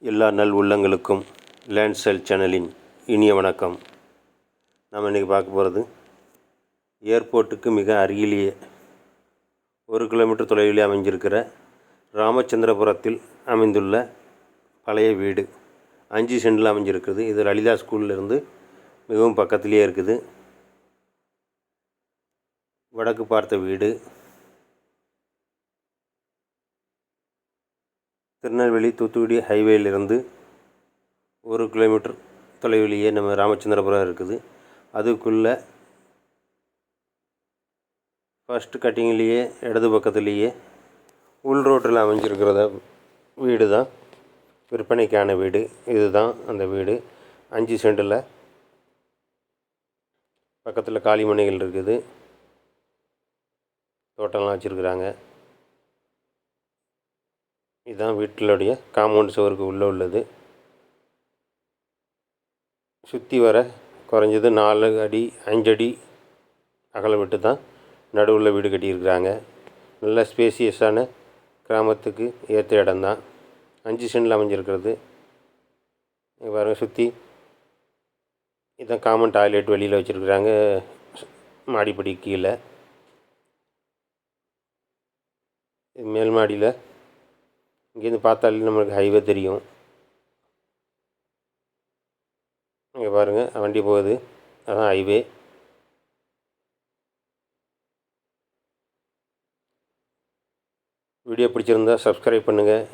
எல்லா நல் உள்ளங்களுக்கும் லேண்ட் சேல் சேனலின் இனிய வணக்கம். நாம் இன்றைக்கி பார்க்க போகிறது ஏர்போர்ட்டுக்கு மிக அருகிலேயே 1 கிலோமீட்டர் தொலைவிலே அமைஞ்சிருக்கிற ராமச்சந்திரபுரத்தில் அமைந்துள்ள பழைய வீடு 5 சென்டில் அமைஞ்சிருக்குது. இது லலிதா ஸ்கூல்லேருந்து மிகவும் பக்கத்திலே இருக்குது. வடக்கு பார்த்த வீடு. திருநெல்வேலி தூத்துக்குடி ஹைவேலிருந்து 1 கிலோமீட்டர் தொலைவிலேயே நம்ம ராமச்சந்திரபுரம் இருக்குது. அதுக்குள்ளே ஃபஸ்ட்டு கட்டிங்லேயே இடது பக்கத்துலேயே உள் ரோட்டில் அமைஞ்சிருக்கிறத வீடு தான் விற்பனைக்கான வீடு. இதுதான் அந்த வீடு. 5 சென்டில் பக்கத்தில் காலிமனைகள் இருக்குது. தோட்டம்லாம் வச்சுருக்குறாங்க. இதுதான் வீட்டிலுடைய காம்பவுண்ட் சுவருக்கு உள்ளே உள்ளது. சுற்றி வர குறைஞ்சது 4 அடி 5 அடி அகலம் விட்டு தான் நடுவில் வீடு கட்டியிருக்கிறாங்க. நல்ல ஸ்பேசியஸான கிராமத்துக்கு ஏற்ற இடம்தான். 5 சென்டில் அமைஞ்சிருக்கிறது. பாருங்க, சுற்றி இதான் காமன் டாய்லெட் வெளியில் வச்சுருக்குறாங்க. மாடிப்படி கீழே, மேல் மாடியில் இங்கேருந்து பார்த்தாலே நம்மளுக்கு ஹைவே தெரியும். இங்கே பாருங்கள், வண்டி போகுது, அதான் ஹைவே. வீடியோ பிடிச்சிருந்தா சப்ஸ்கிரைப் பண்ணுங்கள்,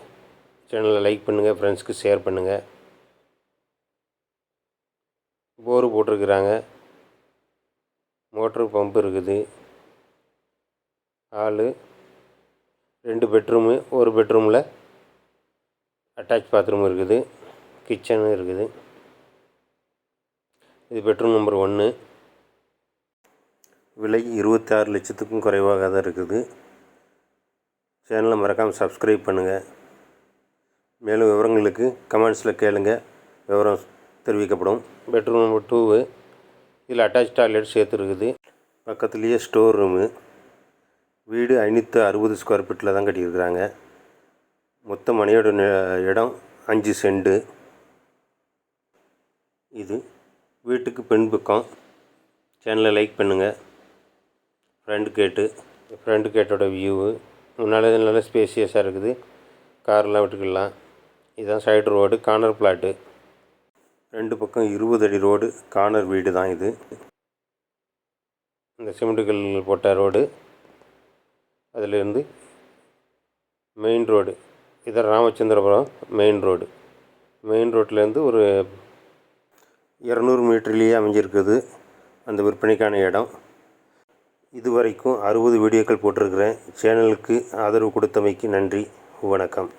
சேனலை லைக் பண்ணுங்கள், ஃப்ரெண்ட்ஸ்க்கு ஷேர் பண்ணுங்கள். போரு போட்டிருக்குறாங்க, மோட்ரு பம்பு இருக்குது. ஹாலு, 2 பெட்ரூமு, ஒரு பெட்ரூமில் அட்டாச் பாத்ரூம் இருக்குது. கிச்சனும் இருக்குது. இது பெட்ரூம் நம்பர் 1. விலை 26 லட்சத்துக்கும் குறைவாக தான் இருக்குது. சேனலை மறக்காமல் சப்ஸ்கிரைப் பண்ணுங்கள். மேலும் விவரங்களுக்கு கமெண்ட்ஸில் கேளுங்க, விவரம் தெரிவிக்கப்படும். Bedroom number 2. இதில் அட்டாச் டாய்லெட் சேர்த்து இருக்குது. பக்கத்துலேயே ஸ்டோர் ரூமு. வீடு 560 ஸ்கொயர் ஃபீட்டில் தான் கட்டியிருக்கிறாங்க. மொத்த மனையோட இடம் 5 சென்டு. இது வீட்டுக்கு பின் பக்கம். சேனலை லைக் பண்ணுங்கள். ஃப்ரண்ட் கேட்டோட வியூவு. முன்னால் நல்ல ஸ்பேசியஸாக இருக்குது. கார்லாம் விட்டுக்கலாம். இதுதான் சைடு ரோடு, கார்னர் பிளாட்டு. 2 பக்கம் 20 அடி ரோடு, கார்னர் வீடு தான் இது. இந்த சிமெண்ட் கல் போட்ட ரோடு. அதிலிருந்து மெயின் ரோடு. இதான் ராமச்சந்திரபுரம் மெயின் ரோடு. மெயின் ரோட்லேருந்து ஒரு 200 மீட்டர்லேயே அமைஞ்சிருக்குது அந்த விற்பனைக்கான இடம். இதுவரைக்கும் 60 வீடியோக்கள் போட்டிருக்கிறேன். சேனலுக்கு ஆதரவு கொடுத்தமைக்கு நன்றி. வணக்கம்.